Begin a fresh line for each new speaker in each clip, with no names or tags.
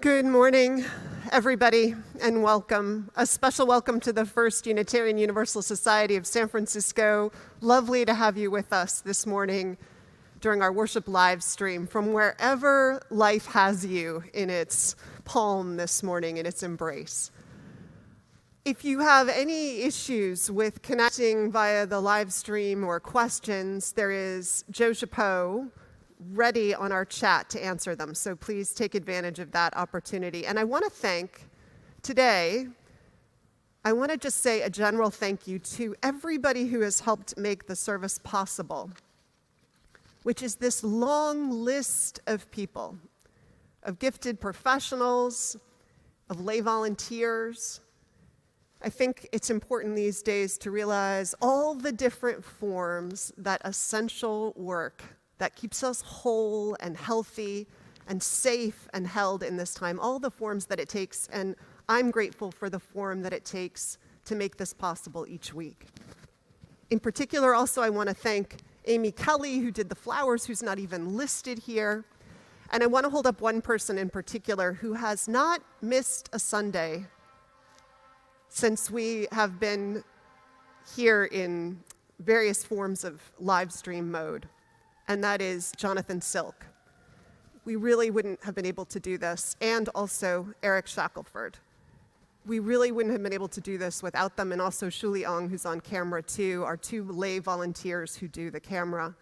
Good morning, everybody, and welcome. A special welcome to the First Unitarian Universalist Society of San Francisco. Lovely to have you with us this morning during our worship live stream from wherever life has you in its palm this morning, in its embrace. If you have any issues with connecting via the live stream or questions, there is Joe Chapeau ready on our chat to answer them. So please take advantage of that opportunity. And I want to thank today, I want to just say a general thank you to everybody who has helped make the service possible, which is this long list of people, of gifted professionals, of lay volunteers. I think it's important these days to realize all the different forms that essential work that keeps us whole and healthy and safe and held in this time, all the forms that it takes, and I'm grateful for the form that it takes to make this possible each week. In particular, also, I want to thank Amy Kelly, who did the flowers, who's not even listed here. And I want to hold up one person in particular who has not missed a Sunday since we have been here in various forms of live stream mode. And that is Jonathan Silk. We really wouldn't have been able to do this, and also Eric Shackelford. We really wouldn't have been able to do this without them, and also Shuli Ong, who's on camera too, our two lay volunteers who do the camera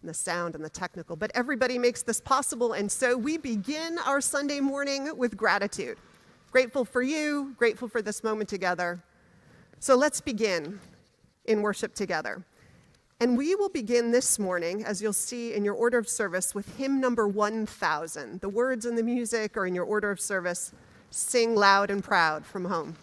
and the sound and the technical. But everybody makes this possible, and so we begin our Sunday morning with gratitude. Grateful for you, grateful for this moment together. So let's begin in worship together. And we will begin this morning, as you'll see in your order of service, with hymn number 1000. The words and the music are in your order of service. Sing loud and proud from home.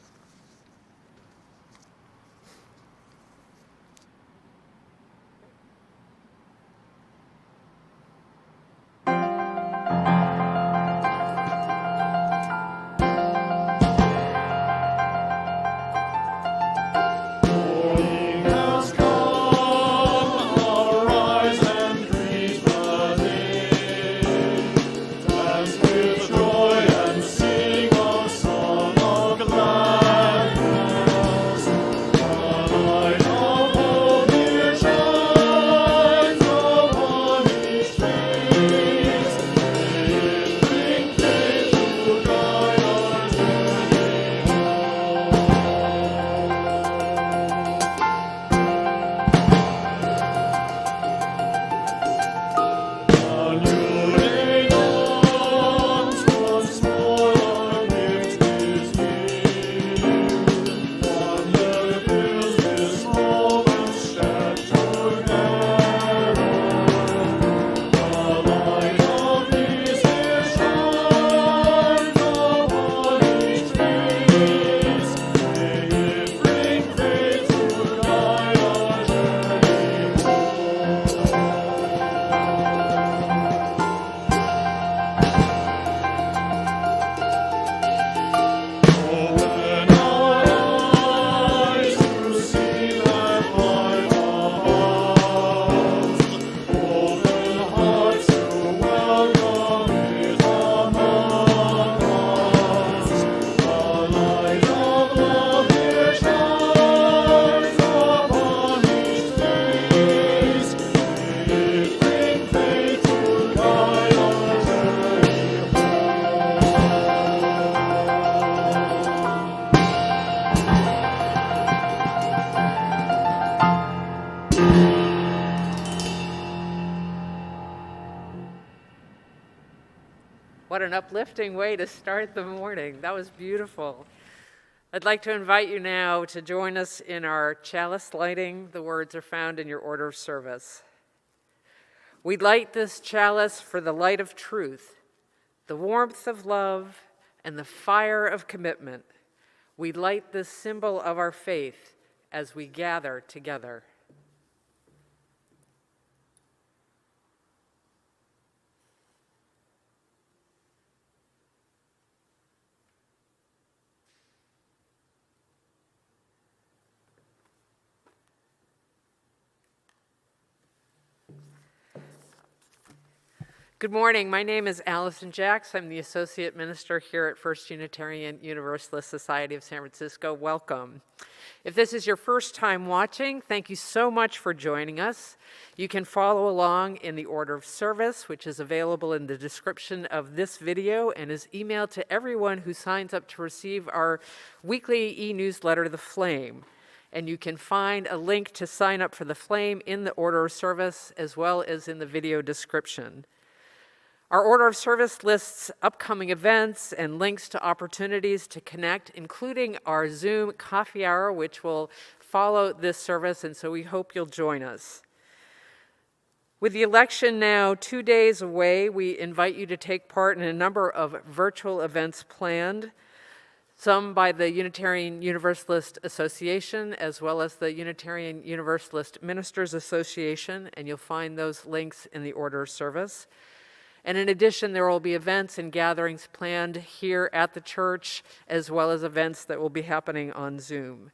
What an uplifting way to start the morning. That was beautiful. I'd like to invite you now to join us in our chalice lighting. The words are found in your order of service. We light this chalice for the light of truth, the warmth of love, and the fire of commitment. We light this symbol of our faith as we gather together. Good morning. My name is Allison Jacks. I'm the Associate Minister here at First Unitarian Universalist Society of San Francisco. Welcome. If this is your first time watching, thank you so much for joining us. You can follow along in the order of service, which is available in the description of this video and is emailed to everyone who signs up to receive our weekly e-newsletter, The Flame. And you can find a link to sign up for The Flame in the order of service as well as in the video description. Our order of service lists upcoming events and links to opportunities to connect, including our Zoom coffee hour, which will follow this service, and so we hope you'll join us. With the election now 2 days away, we invite you to take part in a number of virtual events planned, some by the Unitarian Universalist Association, as well as the Unitarian Universalist Ministers Association, and you'll find those links in the order of service. And in addition, there will be events and gatherings planned here at the church, as well as events that will be happening on Zoom.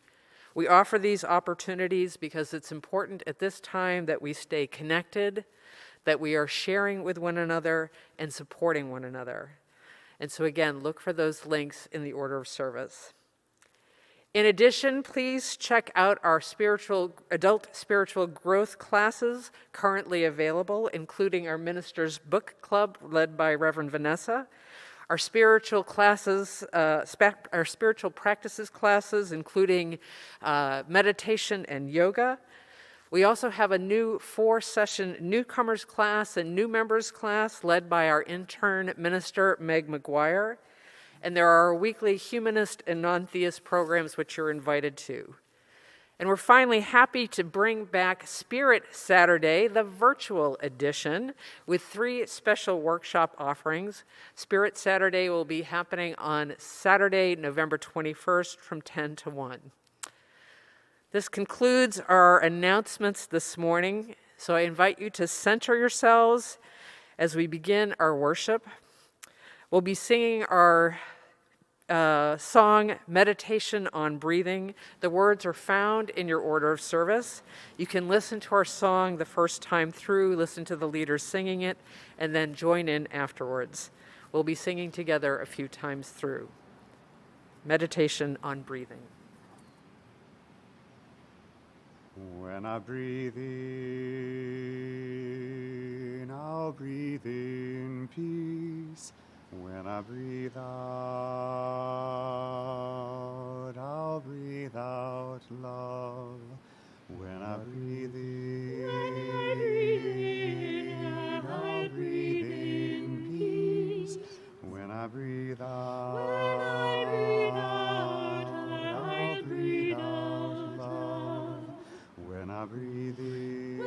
We offer these opportunities because it's important at this time that we stay connected, that we are sharing with one another and supporting one another. And so again, look for those links in the order of service. In addition, please check out our adult spiritual growth classes currently available, including our Ministers Book Club led by Reverend Vanessa, our spiritual classes, our spiritual practices classes, including meditation and yoga. We also have a new 4-session newcomers class and new members class led by our intern minister, Meg McGuire. And there are weekly humanist and non-theist programs which you're invited to. And we're finally happy to bring back Spirit Saturday, the virtual edition, with 3 special workshop offerings. Spirit Saturday will be happening on Saturday, November 21st from 10 to 1. This concludes our announcements this morning, so I invite you to center yourselves as we begin our worship. We'll be singing our song, Meditation on Breathing. The words are found in your order of service. You can listen to our song the first time through, listen to the leaders singing it, and then join in afterwards. We'll be singing together a few times through. Meditation on Breathing.
When I breathe in, I'll breathe in peace. When I breathe out, I'll breathe out love. When I breathe in, I'll breathe in peace. When I breathe out, I'll breathe out love. When I breathe in,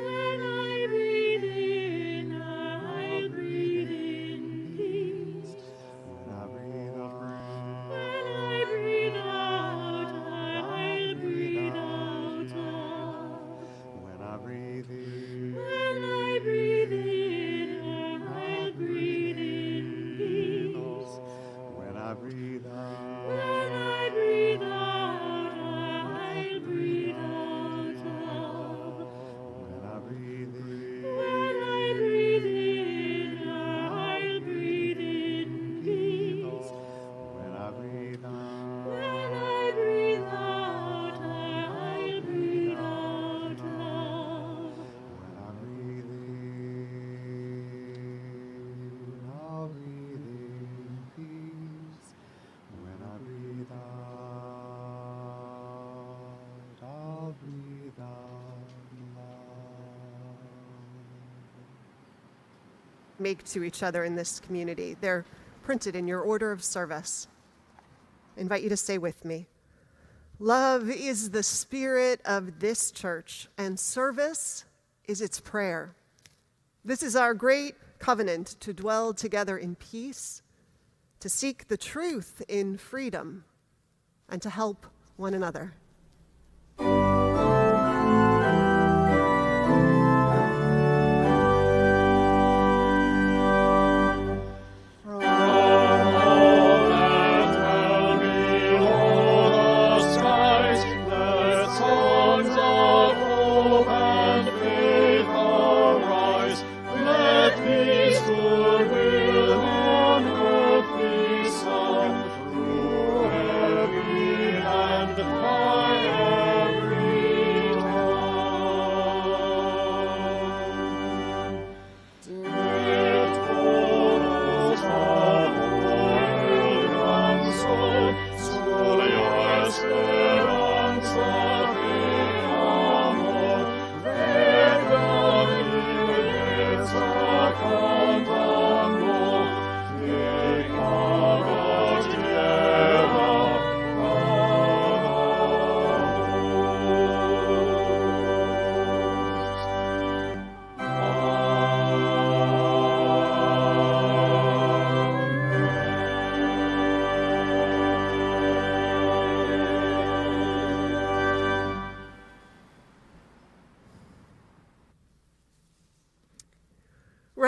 I'll breathe in peace. When I breathe out, I'll breathe out love. When I breathe in, I'll breathe in peace. When I breathe out, I'll breathe out love. When I breathe in, I'll breathe in peace. When I breathe out, I'll breathe out love. When I breathe in, I'll breathe in peace. When I breathe out, I'll breathe out love.
Make to each other in this community. They're printed in your order of service. I invite you to say with me. Love is the spirit of this church, and service is its prayer. This is our great covenant to dwell together in peace, to seek the truth in freedom, and to help one another.
Peace to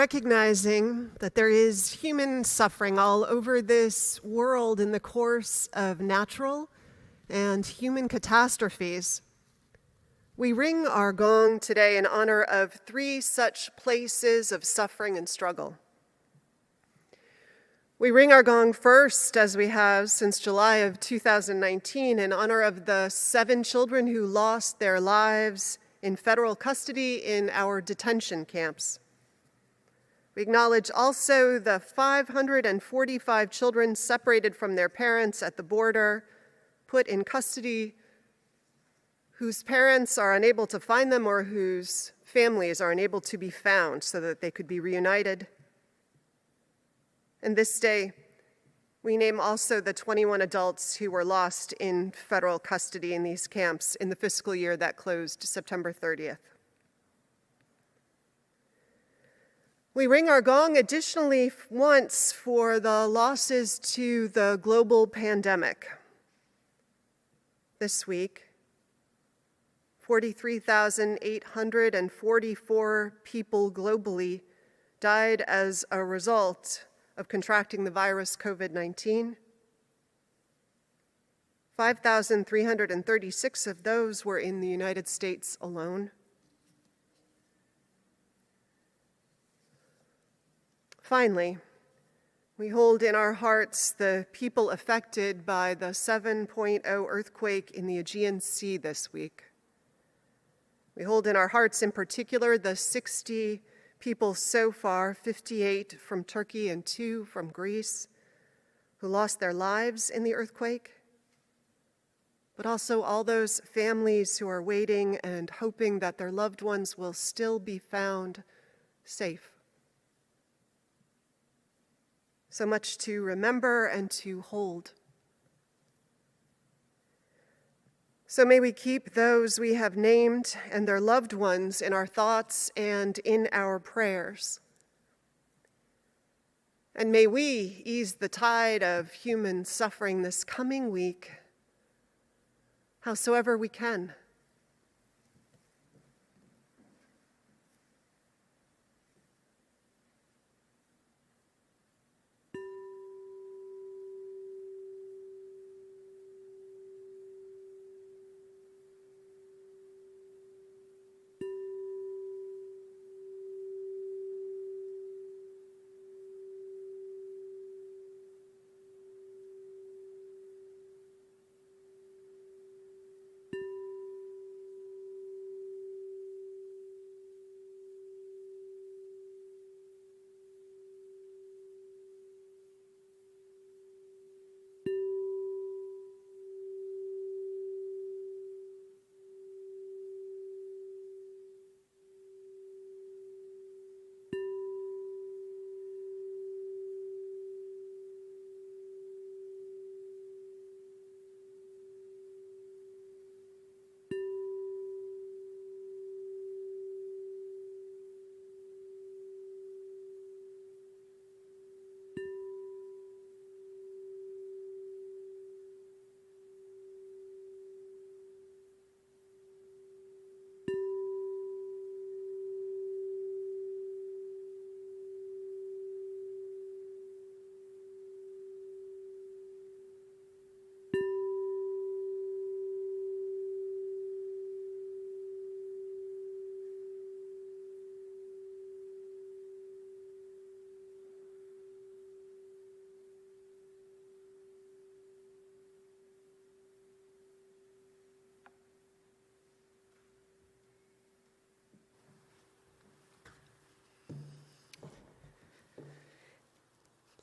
recognizing that there is human suffering all over this world in the course of natural and human catastrophes, we ring our gong today in honor of 3 such places of suffering and struggle. We ring our gong first, as we have since July of 2019, in honor of the 7 children who lost their lives in federal custody in our detention camps. We acknowledge also the 545 children separated from their parents at the border, put in custody, whose parents are unable to find them or whose families are unable to be found so that they could be reunited. And this day, we name also the 21 adults who were lost in federal custody in these camps in the fiscal year that closed September 30th. We ring our gong additionally once for the losses to the global pandemic. This week, 43,844 people globally died as a result of contracting the virus COVID-19. 5,336 of those were in the United States alone. Finally, we hold in our hearts the people affected by the 7.0 earthquake in the Aegean Sea this week. We hold in our hearts in particular the 60 people so far, 58 from Turkey and 2 from Greece, who lost their lives in the earthquake, but also all those families who are waiting and hoping that their loved ones will still be found safe. So much to remember and to hold. So may we keep those we have named and their loved ones in our thoughts and in our prayers. And may we ease the tide of human suffering this coming week, howsoever we can.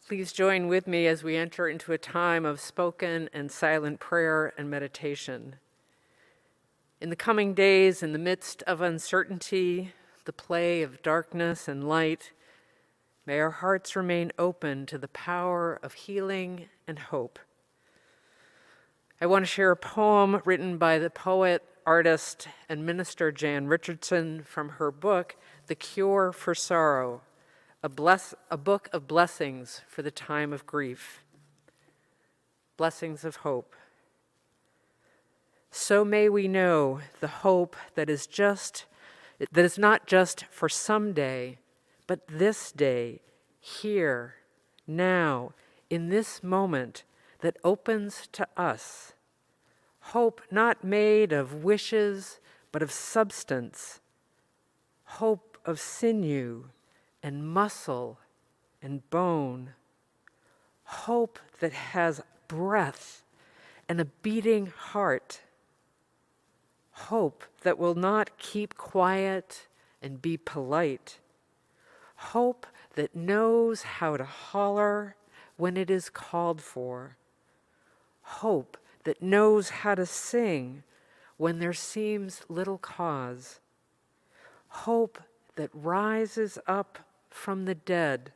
Please join with me as we enter into a time of spoken and silent prayer and meditation. In the coming days, in the midst of uncertainty, the play of darkness and light, may our hearts remain open to the power of healing and hope. I want to share a poem written by the poet, artist, and minister Jan Richardson from her book, The Cure for Sorrow, a book of blessings for the time of grief. Blessings of hope. So may we know the hope that is not just for someday, but this day, here, now, in this moment that opens to us. Hope not made of wishes, but of substance. Hope of sinew and muscle and bone. Hope that has breath and a beating heart. Hope that will not keep quiet and be polite. Hope that knows how to holler when it is called for. Hope that knows how to sing when there seems little cause. Hope that rises up from the dead,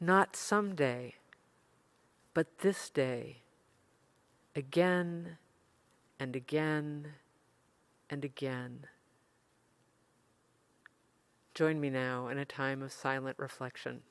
not someday, but this day, again and again and again. Join me now in a time of silent reflection.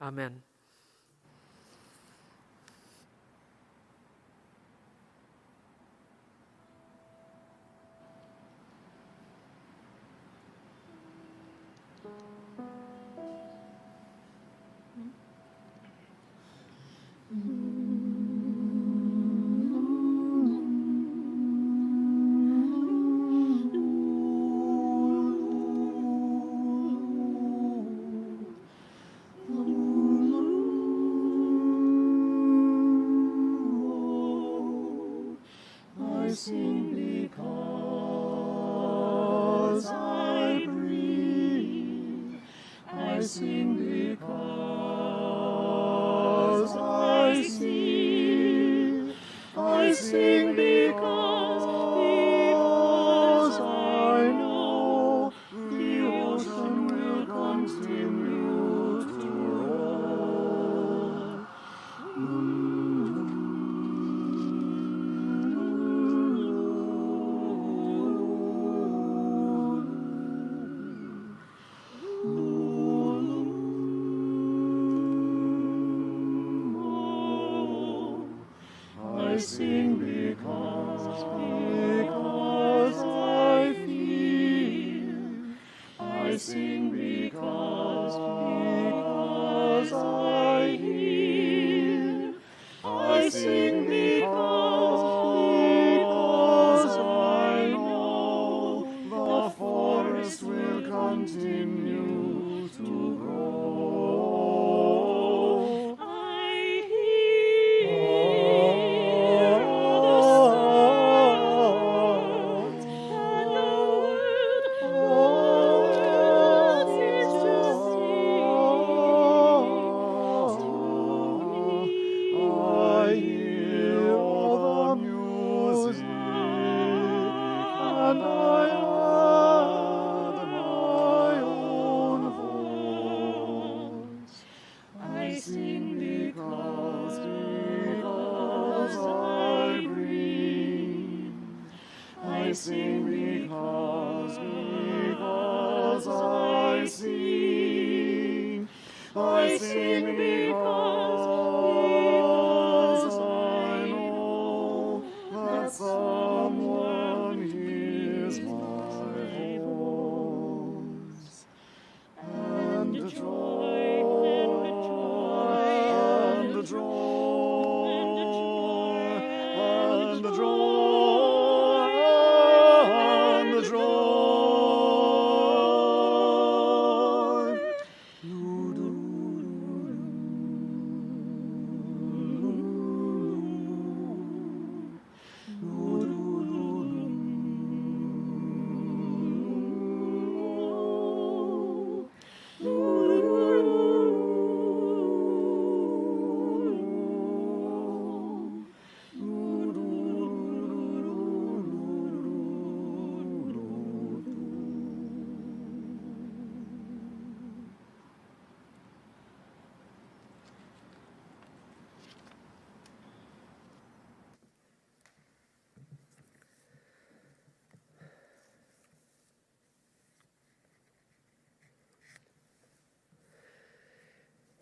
Amen.
I sing because
I sing because I know that someone hears my voice, and the joy, and the joy, and the joy, and the joy.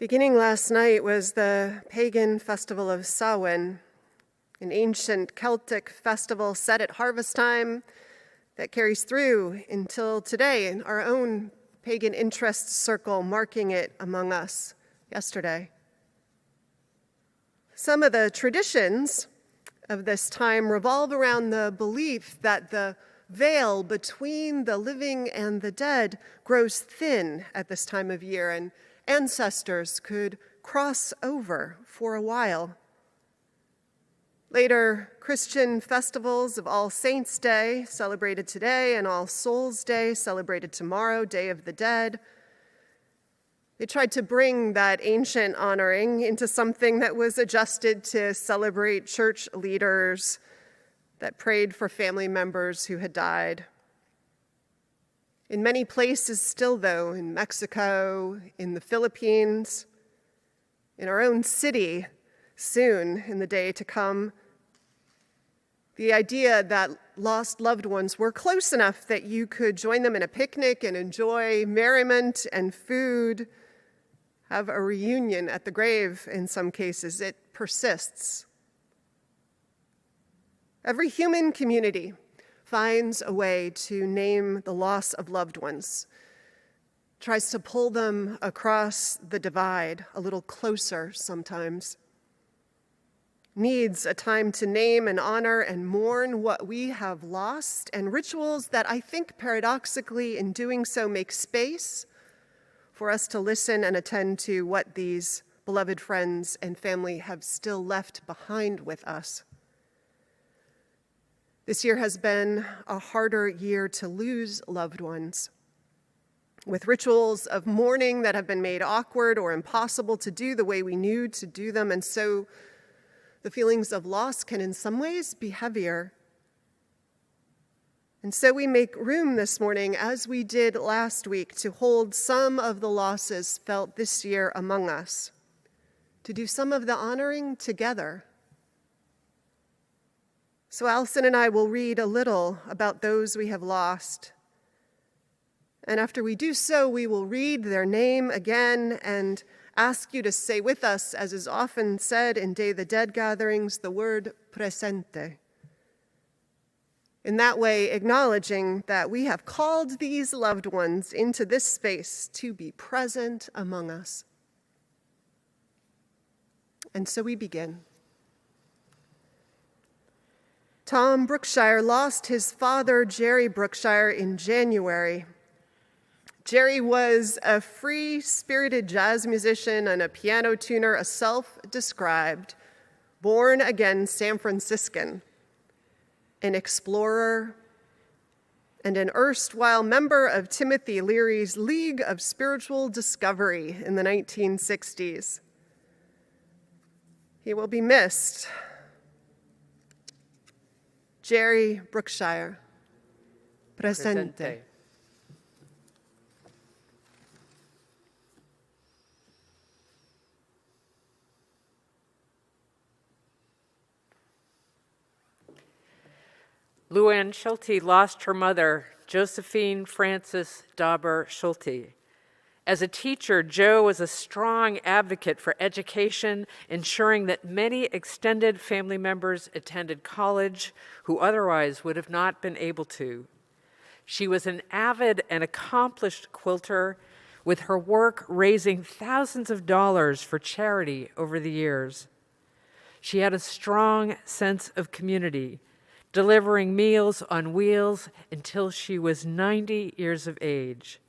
Beginning last night was the pagan festival of Samhain, an ancient Celtic festival set at harvest time that carries through until today in our own pagan interest circle, marking it among us yesterday. Some of the traditions of this time revolve around the belief that the veil between the living and the dead grows thin at this time of year, and ancestors could cross over for a while. Later, Christian festivals of All Saints' Day, celebrated today, and All Souls' Day, celebrated tomorrow, Day of the Dead, they tried to bring that ancient honoring into something that was adjusted to celebrate church leaders that prayed for family members who had died. In many places still, though, in Mexico, in the Philippines, in our own city, soon in the day to come, the idea that lost loved ones were close enough that you could join them in a picnic and enjoy merriment and food, have a reunion at the grave in some cases, it persists. Every human community finds a way to name the loss of loved ones, tries to pull them across the divide a little closer sometimes, needs a time to name and honor and mourn what we have lost, and rituals that I think paradoxically in doing so make space for us to listen and attend to what these beloved friends and family have still left behind with us. This year has been a harder year to lose loved ones, with rituals of mourning that have been made awkward or impossible to do the way we knew to do them, and so the feelings of loss can in some ways be heavier. And so we make room this morning, as we did last week, to hold some of the losses felt this year among us, to do some of the honoring together. So Allison and I will read a little about those we have lost. And after we do so, we will read their name again and ask you to say with us, as is often said in Day of the Dead gatherings, the word presente. In that way, acknowledging that we have called these loved ones into this space to be present among us. And so we begin. Tom Brookshire lost his father, Jerry Brookshire, in January. Jerry was a free-spirited jazz musician and a piano tuner, a self-described, born-again San Franciscan, an explorer, and an erstwhile member of Timothy Leary's League of Spiritual Discovery in the 1960s. He will be missed. Jerry Brookshire, presente.
Luann Schulte lost her mother, Josephine Frances Dauber Schulte, As a teacher, Joe was a strong advocate for education, ensuring that many extended family members attended college who otherwise would have not been able to. She was an avid and accomplished quilter, with her work raising thousands of dollars for charity over the years. She had a strong sense of community, delivering Meals on Wheels until she was 90 years of age.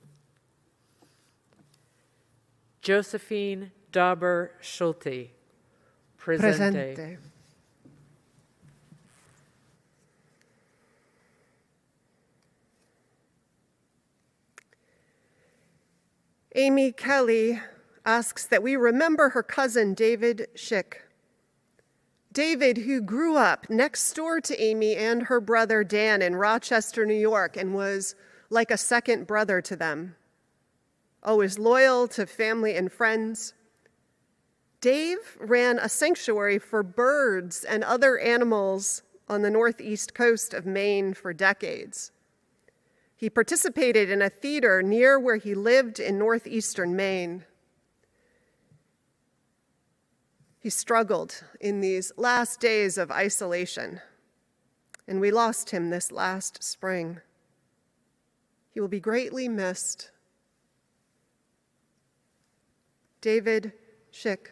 Josephine Dauber Schulte, presente.
Presente. Amy Kelly asks that we remember her cousin, David Schick. David, who grew up next door to Amy and her brother Dan in Rochester, New York, and was like a second brother to them, always loyal to family and friends. Dave ran a sanctuary for birds and other animals on the northeast coast of Maine for decades. He participated in a theater near where he lived in northeastern Maine. He struggled in these last days of isolation, and we lost him this last spring. He will be greatly missed. David Schick,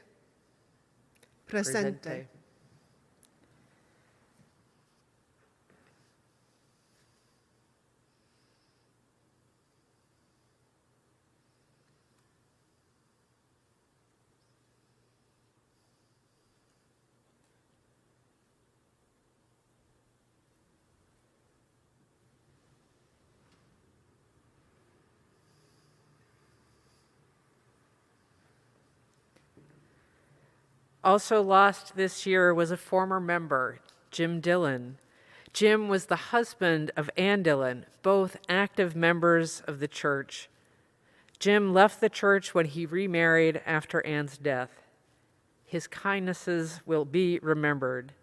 presente.
Also lost this year was a former member, Jim Dillon. Jim was the husband of Ann Dillon, both active members of the church. Jim left the church when he remarried after Ann's death. His kindnesses will be remembered.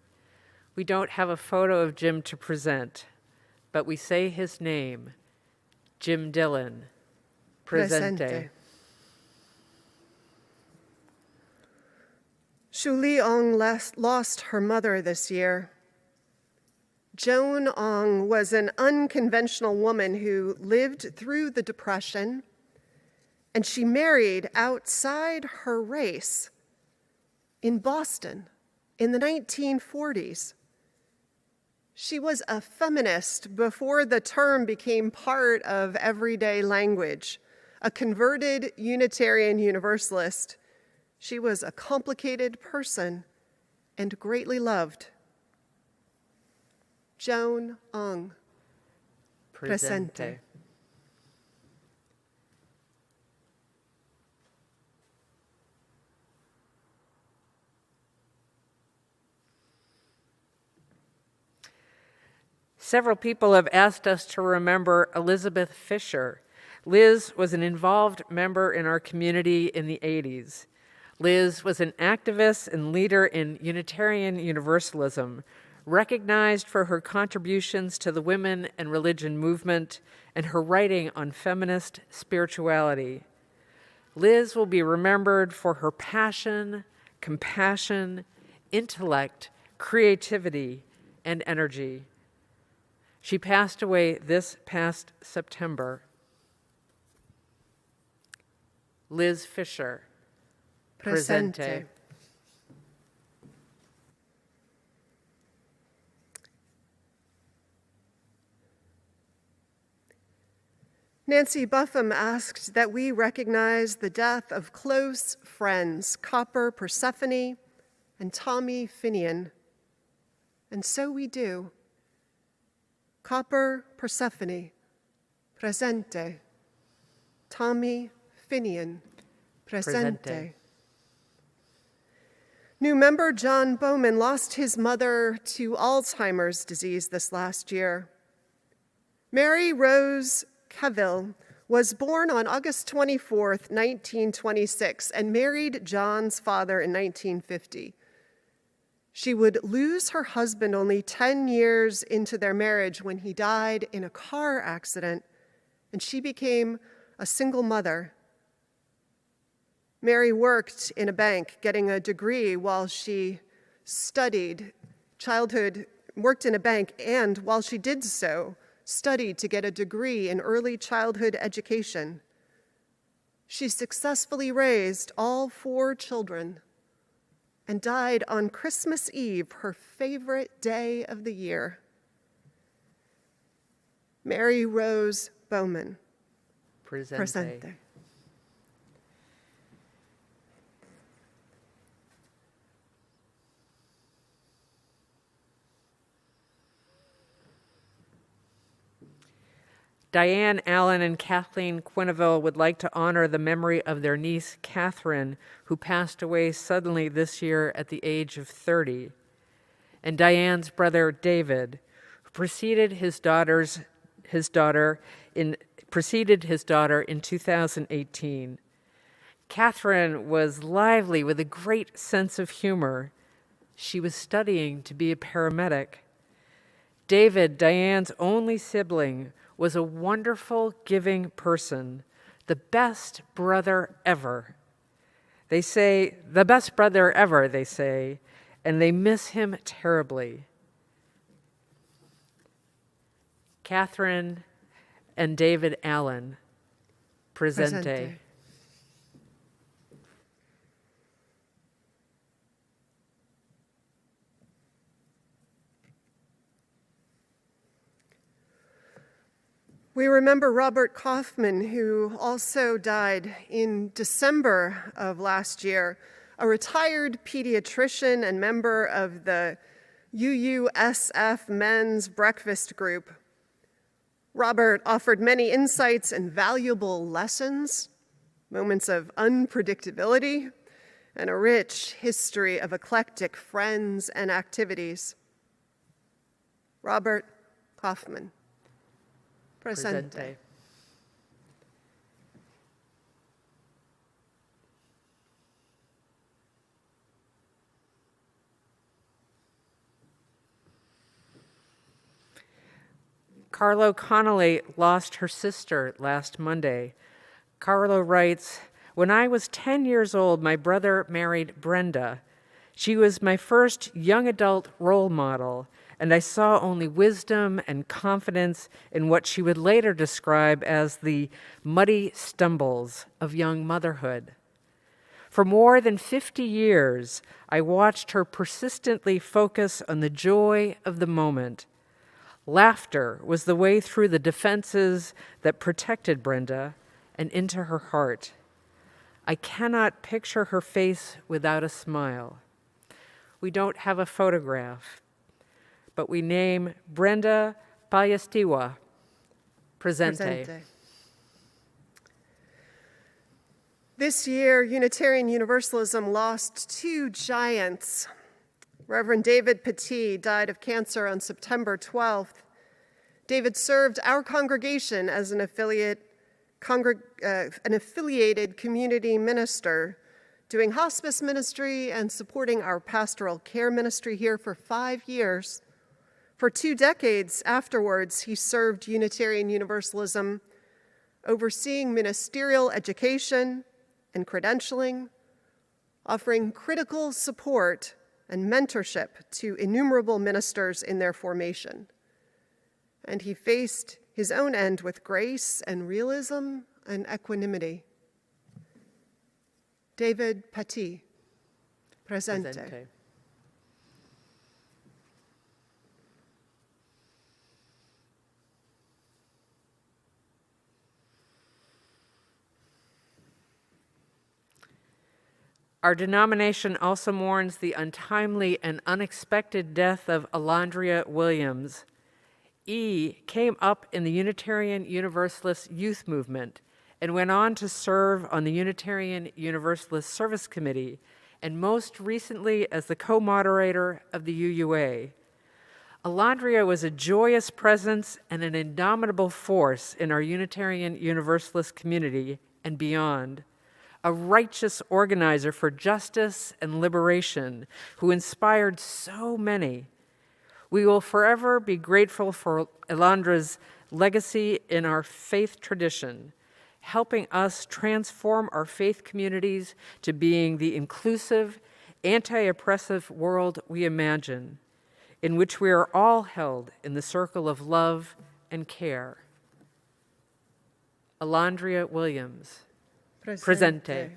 We don't have a photo of Jim to present, but we say his name, Jim Dillon, presente.
Shuli Ong lost her mother this year. Joan Ong was an unconventional woman who lived through the Depression, and she married outside her race in Boston in the 1940s. She was a feminist before the term became part of everyday language, a converted Unitarian Universalist. She was a complicated person and greatly loved. Joan Ong, presente.
Several people have asked us to remember Elizabeth Fisher. Liz was an involved member in our community in the 80s. Liz was an activist and leader in Unitarian Universalism, recognized for her contributions to the women and religion movement and her writing on feminist spirituality. Liz will be remembered for her passion, compassion, intellect, creativity, and energy. She passed away this past September. Liz Fisher, presente.
Nancy Buffum asked that we recognize the death of close friends, Copper Persephone and Tommy Finian. And so we do. Copper Persephone, presente. Tommy Finian, presente. New member John Bowman lost his mother to Alzheimer's disease this last year. Mary Rose Cavill was born on August 24th, 1926, and married John's father in 1950. She would lose her husband only 10 years into their marriage when he died in a car accident, and she became a single mother. Mary worked in a bank, getting a degree while she studied worked in a bank, and while she did so, studied to get a degree in early childhood education. She successfully raised all 4 children and died on Christmas Eve, her favorite day of the year. Mary Rose Bowman. Presente.
Diane Allen and Kathleen Quinneville would like to honor the memory of their niece, Catherine, who passed away suddenly this year at the age of 30, and Diane's brother, David, who preceded his daughter in 2018. Catherine was lively with a great sense of humor. She was studying to be a paramedic. David, Diane's only sibling, was a wonderful, giving person, the best brother ever. They say, the best brother ever, they say, and they miss him terribly. Catherine and David Allen, presente. We remember Robert Kaufman, who also died in December of last year, a retired pediatrician and member of the UUSF Men's Breakfast Group. Robert offered many insights and valuable lessons, moments of unpredictability, and a rich history of eclectic friends and activities. Robert Kaufman. Presente. Carlo Connolly lost her sister last Monday. Carlo writes, "When I was 10 years old, my brother married Brenda. She was my first young adult role model, and I saw only wisdom and confidence in what she would later describe as the muddy stumbles of young motherhood. For more than 50 years, I watched her persistently focus on the joy of the moment. Laughter was the way through the defenses that protected Brenda and into her heart. I cannot picture her face without a smile. We don't have a photograph, but we name Brenda Payastiwa, presente.
This year, Unitarian Universalism lost 2 giants. Reverend David Petit died of cancer on September 12th. David served our congregation as an affiliated community minister, doing hospice ministry and supporting our pastoral care ministry here for 5 years. For 2 decades afterwards, he served Unitarian Universalism, overseeing ministerial education and credentialing, offering critical support and mentorship to innumerable ministers in their formation. And he faced his own end with grace and realism and equanimity. David Petit, presente.
Our denomination also mourns the untimely and unexpected death of Alondria Williams. E. came up in the Unitarian Universalist youth movement and went on to serve on the Unitarian Universalist Service Committee, and most recently as the co-moderator of the UUA. Alondria was a joyous presence and an indomitable force in our Unitarian Universalist community and beyond. A righteous organizer for justice and liberation who inspired so many. We will forever be grateful for Alondra's legacy in our faith tradition, helping us transform our faith communities to being the inclusive, anti-oppressive world we imagine, in which we are all held in the circle of love and care. Alondria Williams, presente.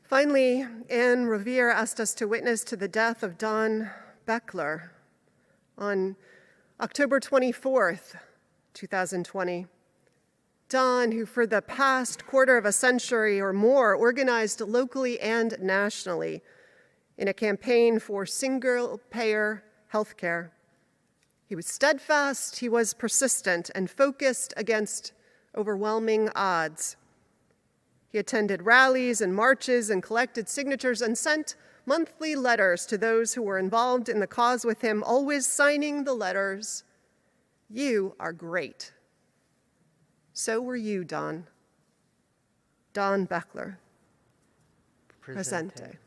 Finally, Anne Revere asked us to witness to the death of Don Beckler on October 24th, 2020. Don, who for the past quarter of a century or more organized locally and nationally in a campaign for single-payer health care. He was steadfast, he was persistent, and focused against overwhelming odds. He attended rallies and marches and collected signatures and sent monthly letters to those who were involved in the cause with him, always signing the letters, "You are great." So were you, Don. Don Beckler. Presente.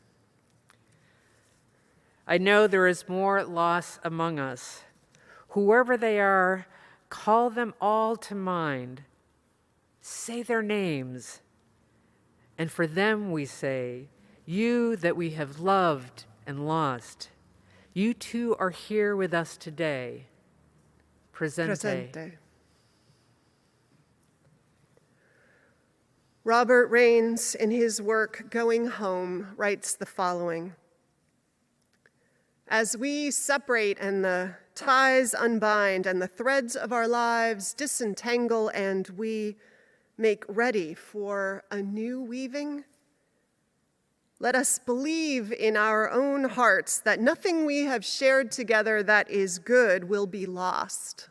I know there is more loss among us. Whoever they are, call them all to mind. Say their names. And for them we say, you that we have loved and lost, you too are here with us today. Presente.
Robert Raines, in his work Going Home, writes the following: as we separate and the ties unbind and the threads of our lives disentangle and we make ready for a new weaving, let us believe in our own hearts that nothing we have shared together that is good will be lost,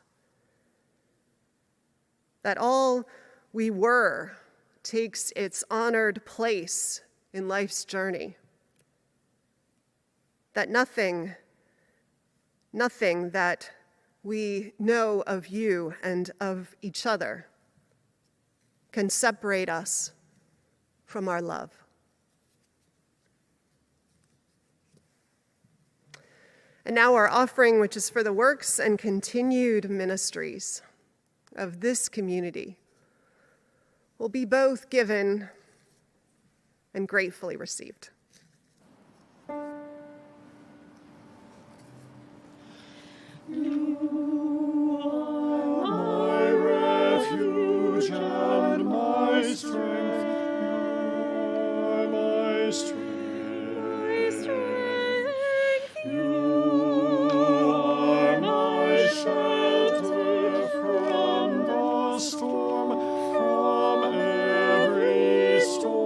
that all we were takes its honored place in life's journey, that nothing that we know of you and of each other can separate us from our love. And now our offering, which is for the works and continued ministries of this community, will be both given and gratefully received.
You are my refuge and my strength. You are my strength. You are my shelter from the storm, from every storm.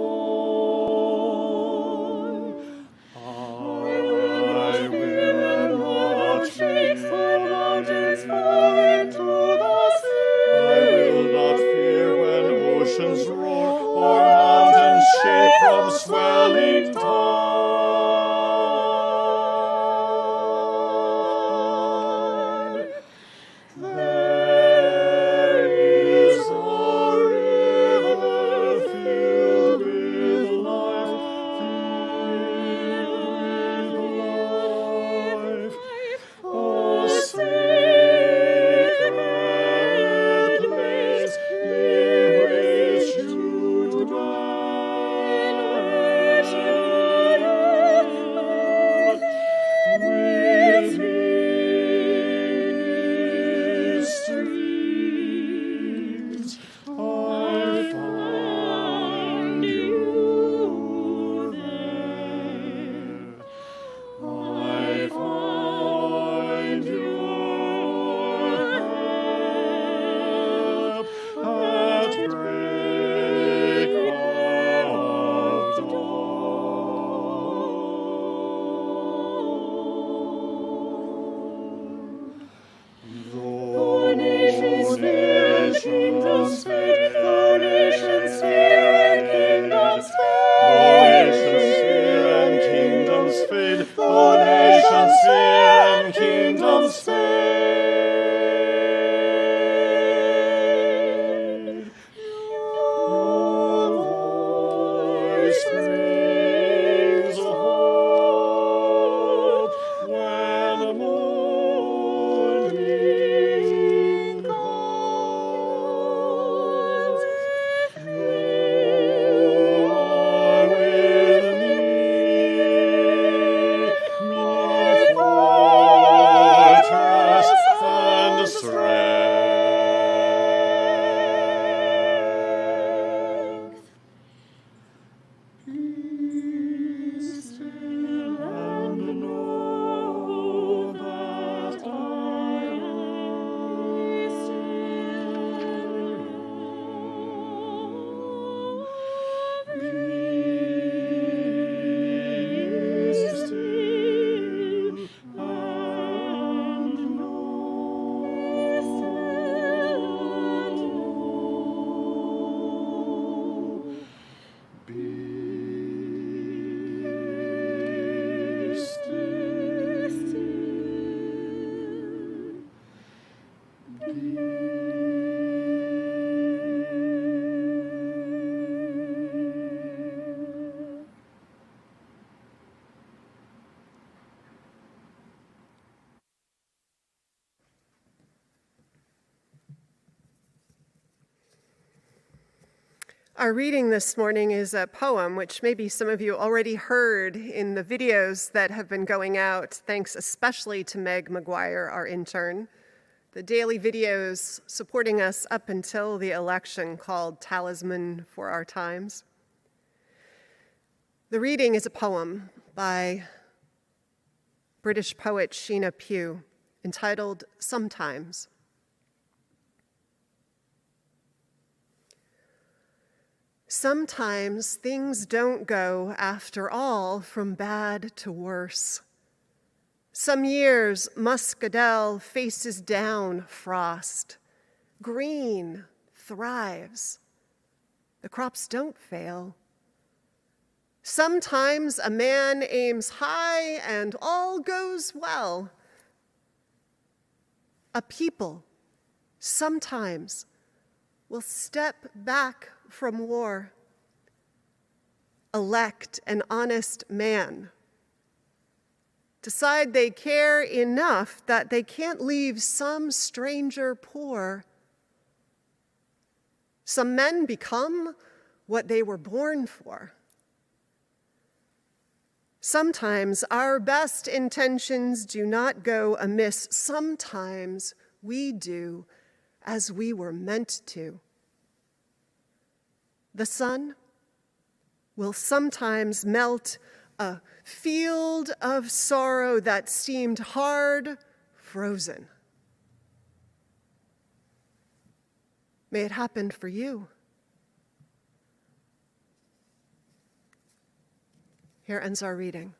Our reading this morning is a poem which maybe some of you already heard in the videos that have been going out, thanks especially to Meg McGuire, our intern. The daily videos supporting us up until the election called Talisman for Our Times. The reading is a poem by British poet Sheena Pugh entitled Sometimes. Sometimes things don't go, after all, from bad to worse. Some years, muscadel faces down frost. Green thrives. The crops don't fail. Sometimes a man aims high and all goes well. A people sometimes will step back from war. Elect an honest man. Decide they care enough that they can't leave some stranger poor. Some men become what they were born for. Sometimes our best intentions do not go amiss. Sometimes we do as we were meant to. The sun will sometimes melt a field of sorrow that seemed hard frozen. May it happen for you. Here ends our reading.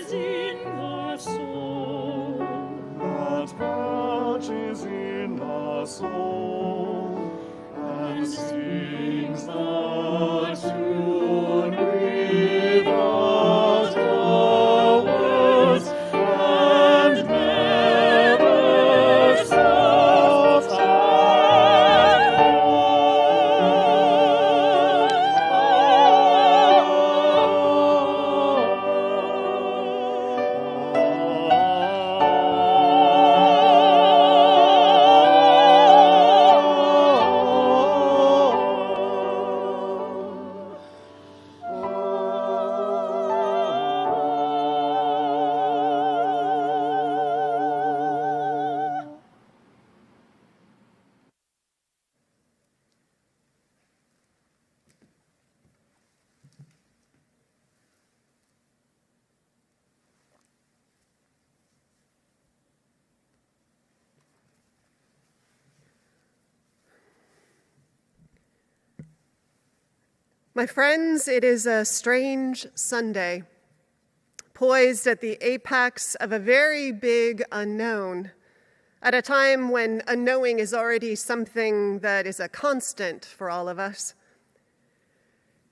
is in the soul.
That catches in the soul and sings the tune without the words and never stops at
My friends, it is a strange Sunday, poised at the apex of a very big unknown, at a time when unknowing is already something that is a constant for all of us.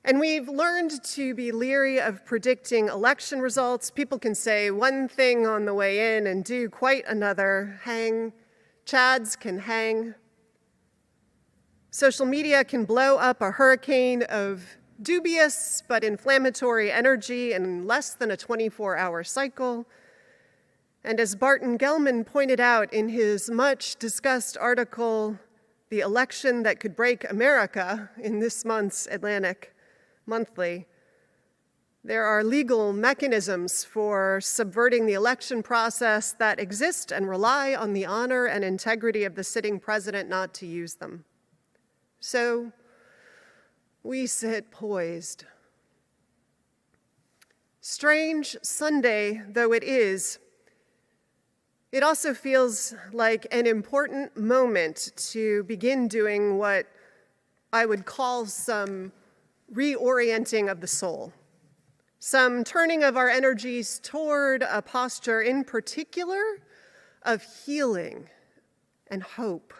And we've learned to be leery of predicting election results. People can say one thing on the way in and do quite another. Hang. Chads can hang. Social media can blow up a hurricane of dubious but inflammatory energy in less than a 24-hour cycle. And as Barton Gellman pointed out in his much-discussed article, The Election That Could Break America, in this month's Atlantic Monthly, there are legal mechanisms for subverting the election process that exist and rely on the honor and integrity of the sitting president not to use them. So we sit poised. Strange Sunday though it is, it also feels like an important moment to begin doing what I would call some reorienting of the soul, some turning of our energies toward a posture in particular of healing and hope.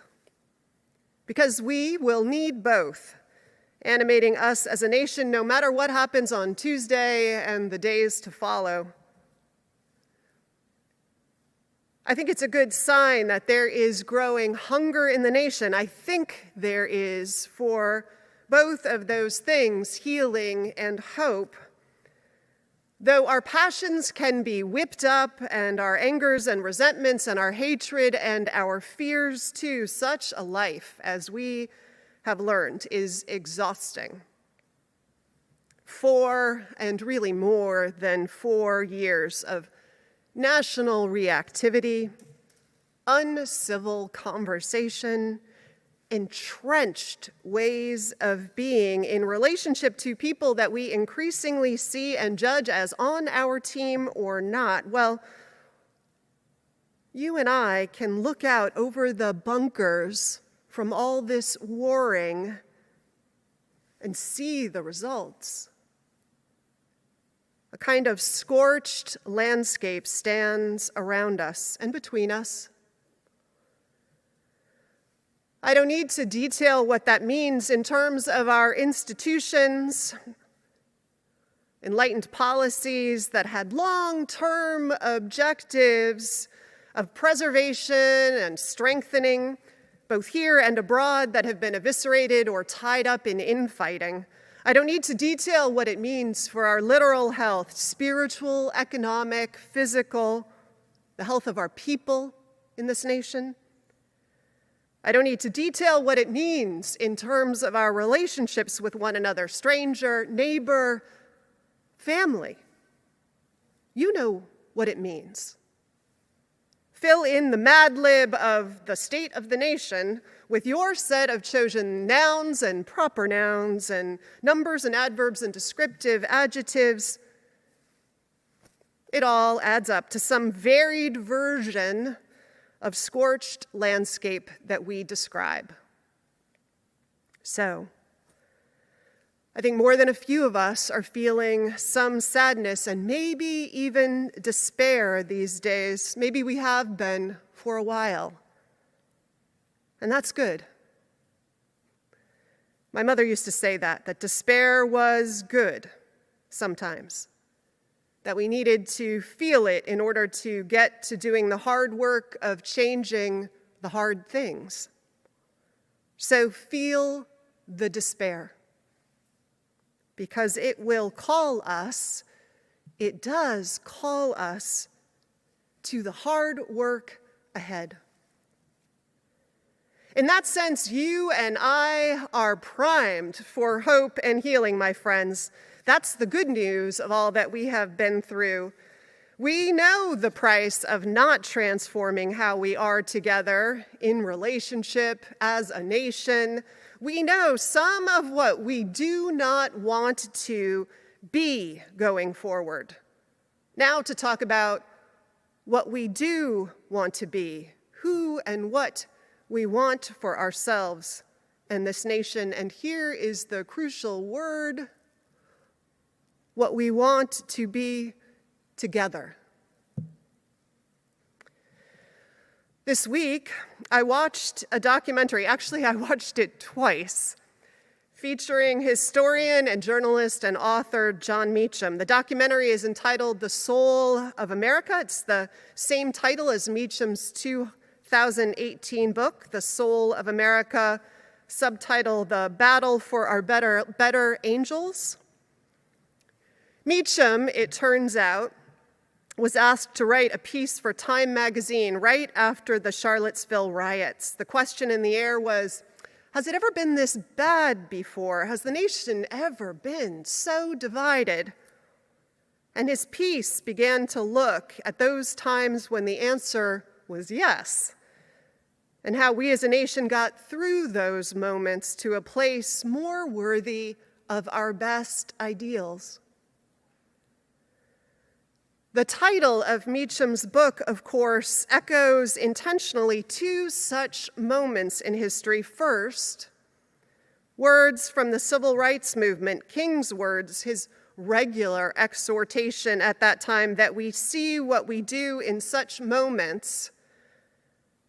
Because we will need both, animating us as a nation no matter what happens on Tuesday and the days to follow. I think it's a good sign that there is growing hunger in the nation. I think there is for both of those things, healing and hope. Though our passions can be whipped up, and our angers and resentments and our hatred and our fears too, such a life, as we have learned, is exhausting. 4, and really more than 4 years of national reactivity, uncivil conversation, entrenched ways of being in relationship to people that we increasingly see and judge as on our team or not. Well, you and I can look out over the bunkers from all this warring and see the results. A kind of scorched landscape stands around us and between us. I don't need to detail what that means in terms of our institutions, enlightened policies that had long-term objectives of preservation and strengthening, both here and abroad, that have been eviscerated or tied up in infighting. I don't need to detail what it means for our literal health, spiritual, economic, physical, the health of our people in this nation. I don't need to detail what it means in terms of our relationships with one another, stranger, neighbor, family. You know what it means. Fill in the Mad Lib of the state of the nation with your set of chosen nouns and proper nouns and numbers and adverbs and descriptive adjectives. It all adds up to some varied version of scorched landscape that we describe. So, I think more than a few of us are feeling some sadness and maybe even despair these days. Maybe we have been for a while. And that's good. My mother used to say that despair was good sometimes, that we needed to feel it in order to get to doing the hard work of changing the hard things. So feel the despair, because it will call us, it does call us to the hard work ahead. In that sense, you and I are primed for hope and healing, my friends. That's the good news of all that we have been through. We know the price of not transforming how we are together in relationship, as a nation. We know some of what we do not want to be going forward. Now to talk about what we do want to be, who and what we want for ourselves and this nation. And here is the crucial word: what we want to be together. This week, I watched a documentary. Actually, I watched it twice, featuring historian and journalist and author John Meacham. The documentary is entitled The Soul of America. It's the same title as Meacham's 2018 book, The Soul of America, subtitle The Battle for Our Better Angels. Meacham, it turns out, was asked to write a piece for Time magazine right after the Charlottesville riots. The question in the air was, has it ever been this bad before? Has the nation ever been so divided? And his piece began to look at those times when the answer was yes, and how we as a nation got through those moments to a place more worthy of our best ideals. The title of Meacham's book, of course, echoes intentionally two such moments in history. First, words from the civil rights movement, King's words, his regular exhortation at that time, that we see what we do in such moments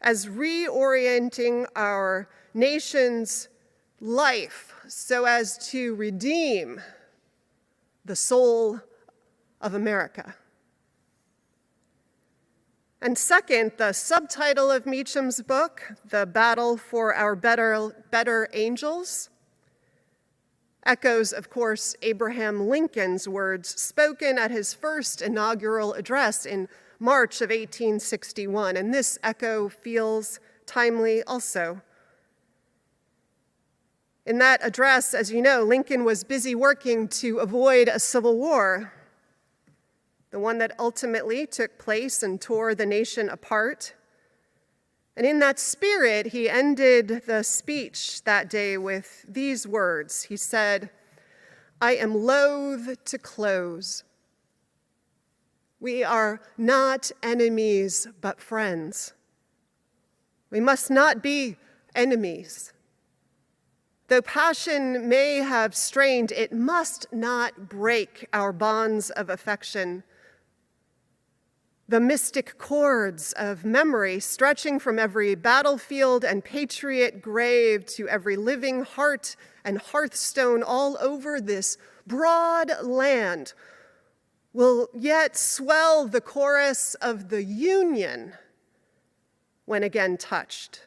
as reorienting our nation's life so as to redeem the soul of America. And second, the subtitle of Meacham's book, The Battle for Our Better Angels, echoes, of course, Abraham Lincoln's words spoken at his first inaugural address in March of 1861. And this echo feels timely also. In that address, as you know, Lincoln was busy working to avoid a civil war, the one that ultimately took place and tore the nation apart. And in that spirit, he ended the speech that day with these words. He said, "I am loath to close. We are not enemies, but friends. We must not be enemies. Though passion may have strained, it must not break our bonds of affection. The mystic cords of memory stretching from every battlefield and patriot grave to every living heart and hearthstone all over this broad land will yet swell the chorus of the Union when again touched,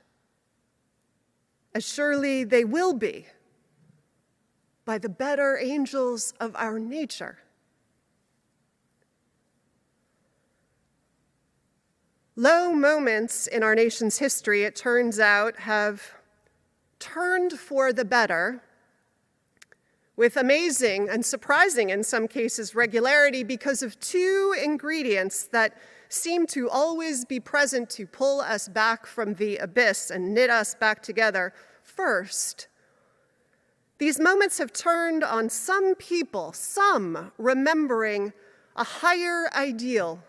as surely they will be by the better angels of our nature." Low moments in our nation's history, it turns out, have turned for the better with amazing and surprising, in some cases, regularity because of two ingredients that seem to always be present to pull us back from the abyss and knit us back together. First, these moments have turned on some people, some remembering a higher ideal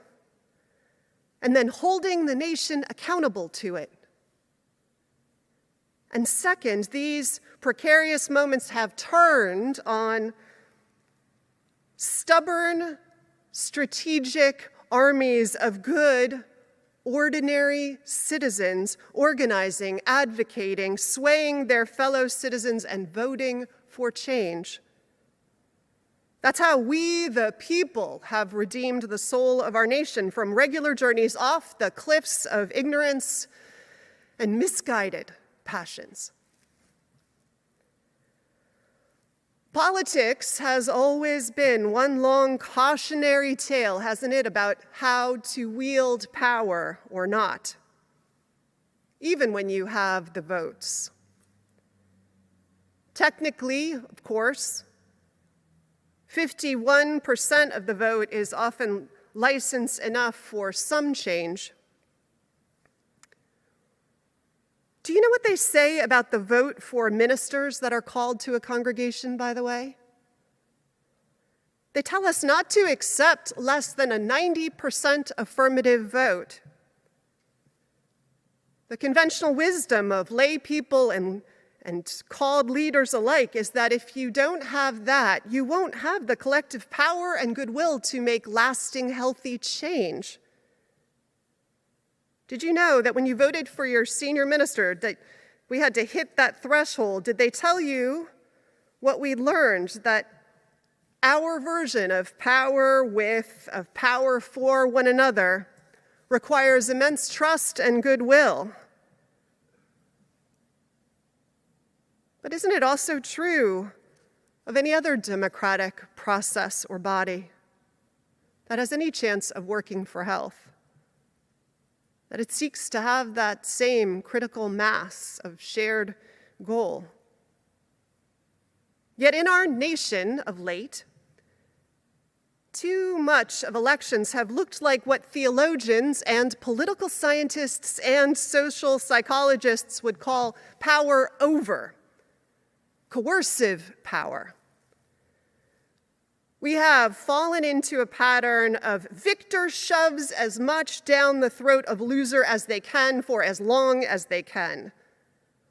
and then holding the nation accountable to it. And second, these precarious moments have turned on stubborn, strategic armies of good, ordinary citizens organizing, advocating, swaying their fellow citizens, and voting for change. That's how we, the people, have redeemed the soul of our nation from regular journeys off the cliffs of ignorance and misguided passions. Politics has always been one long cautionary tale, hasn't it, about how to wield power or not, even when you have the votes. Technically, of course, 51% of the vote is often license enough for some change. Do you know what they say about the vote for ministers that are called to a congregation, by the way? They tell us not to accept less than a 90% affirmative vote. The conventional wisdom of lay people and called leaders alike is that if you don't have that, you won't have the collective power and goodwill to make lasting, healthy change. Did you know that when you voted for your senior minister, that we had to hit that threshold? Did they tell you what we learned, that our version of power with, of power for one another requires immense trust and goodwill? But isn't it also true of any other democratic process or body that has any chance of working for health? That it seeks to have that same critical mass of shared goal. Yet in our nation of late, too much of elections have looked like what theologians and political scientists and social psychologists would call power over, coercive power. We have fallen into a pattern of victor shoves as much down the throat of loser as they can for as long as they can.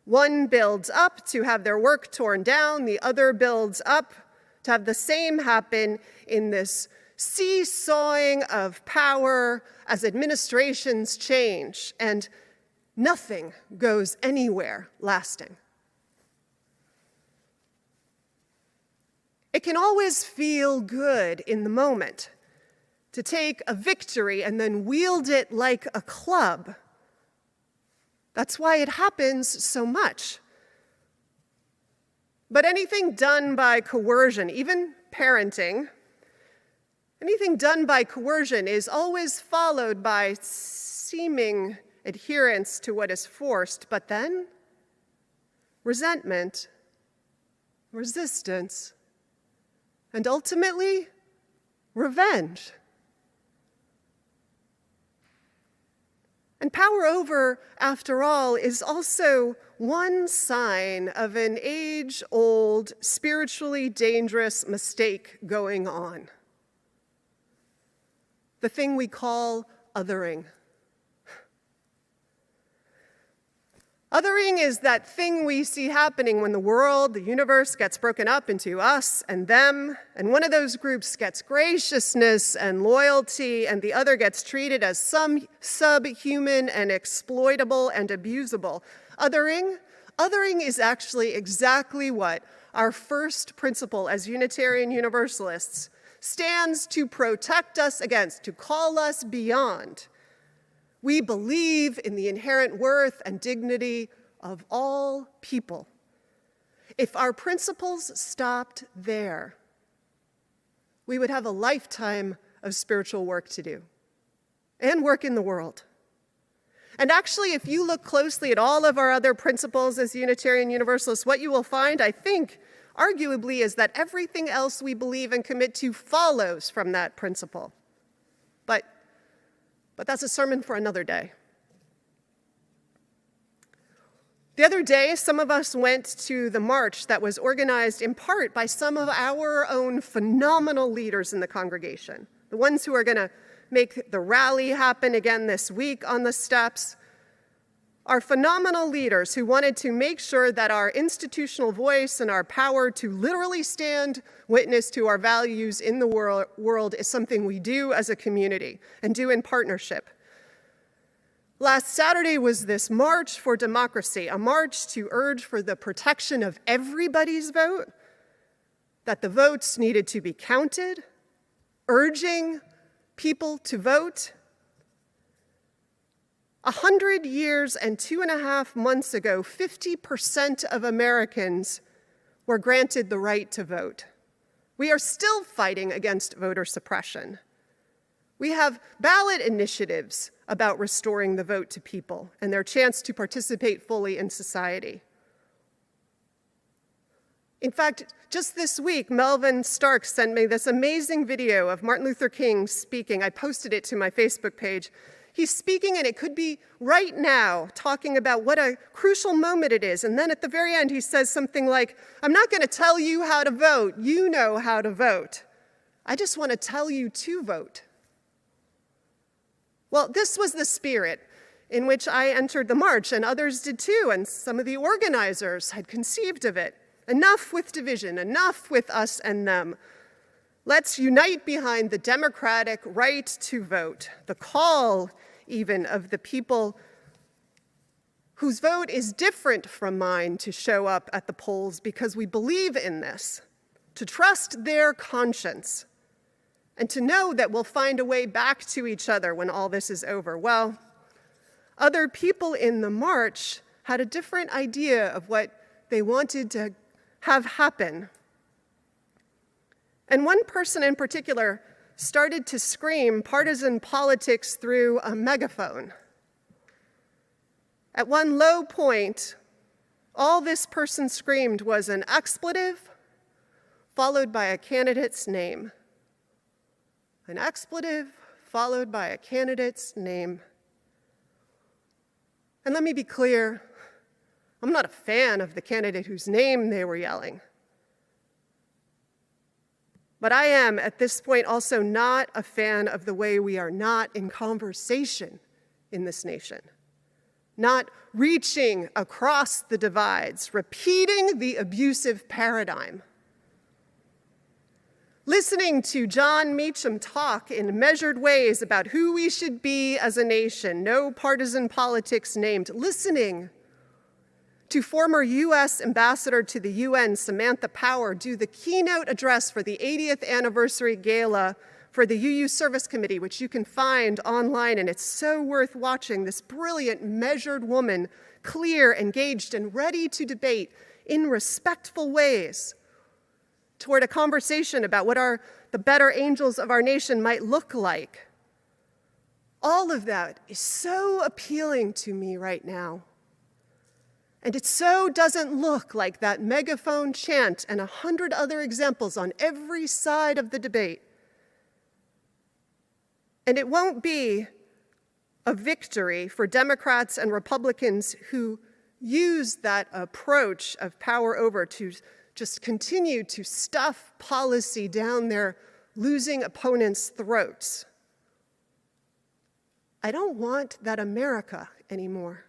One builds up to have their work torn down, the other builds up to have the same happen in this seesawing of power as administrations change, and nothing goes anywhere lasting. It can always feel good in the moment to take a victory and then wield it like a club. That's why it happens so much. But anything done by coercion, even parenting, anything done by coercion is always followed by seeming adherence to what is forced, but then resentment, resistance, and ultimately, revenge. And power over, after all, is also one sign of an age-old, spiritually dangerous mistake going on. The thing we call othering. Othering is that thing we see happening when the world, the universe, gets broken up into us and them, and one of those groups gets graciousness and loyalty, and the other gets treated as some subhuman and exploitable and abusable. Othering is actually exactly what our first principle as Unitarian Universalists stands to protect us against, to call us beyond. We believe in the inherent worth and dignity of all people. If our principles stopped there, we would have a lifetime of spiritual work to do and work in the world. And actually, if you look closely at all of our other principles as Unitarian Universalists, what you will find, I think, arguably, is that everything else we believe and commit to follows from that principle. But that's a sermon for another day. The other day, some of us went to the march that was organized in part by some of our own phenomenal leaders in the congregation, the ones who are going to make the rally happen again this week on the steps. are phenomenal leaders who wanted to make sure that our institutional voice and our power to literally stand witness to our values in the world is something we do as a community and do in partnership. Last Saturday was this March for Democracy, a march to urge for the protection of everybody's vote, that the votes needed to be counted, urging people to vote. 100 years and 2.5 months ago, 50% of Americans were granted the right to vote. We are still fighting against voter suppression. We have ballot initiatives about restoring the vote to people and their chance to participate fully in society. In fact, just this week, Melvin Stark sent me this amazing video of Martin Luther King speaking. I posted it to my Facebook page. He's speaking, and it could be right now, talking about what a crucial moment it is. And then at the very end, he says something like, "I'm not going to tell you how to vote. You know how to vote. I just want to tell you to vote." Well, this was the spirit in which I entered the march, and others did too, and some of the organizers had conceived of it. Enough with division, enough with us and them. Let's unite behind the democratic right to vote, the call even of the people whose vote is different from mine to show up at the polls because we believe in this, to trust their conscience, and to know that we'll find a way back to each other when all this is over. Well, other people in the march had a different idea of what they wanted to have happen. And one person in particular started to scream partisan politics through a megaphone. At one low point, all this person screamed was an expletive followed by a candidate's name. An expletive followed by a candidate's name. And let me be clear, I'm not a fan of the candidate whose name they were yelling. But I am, at this point, also not a fan of the way we are not in conversation in this nation, not reaching across the divides, repeating the abusive paradigm. Listening to John Meacham talk in measured ways about who we should be as a nation, no partisan politics named. Listening to former U.S. Ambassador to the UN, Samantha Power, do the keynote address for the 80th anniversary gala for the UU Service Committee, which you can find online, and it's so worth watching. This brilliant, measured woman, clear, engaged, and ready to debate in respectful ways toward a conversation about what the better angels of our nation might look like. All of that is so appealing to me right now. And it so doesn't look like that megaphone chant and 100 other examples on every side of the debate. And it won't be a victory for Democrats and Republicans who use that approach of power over to just continue to stuff policy down their losing opponents' throats. I don't want that America anymore.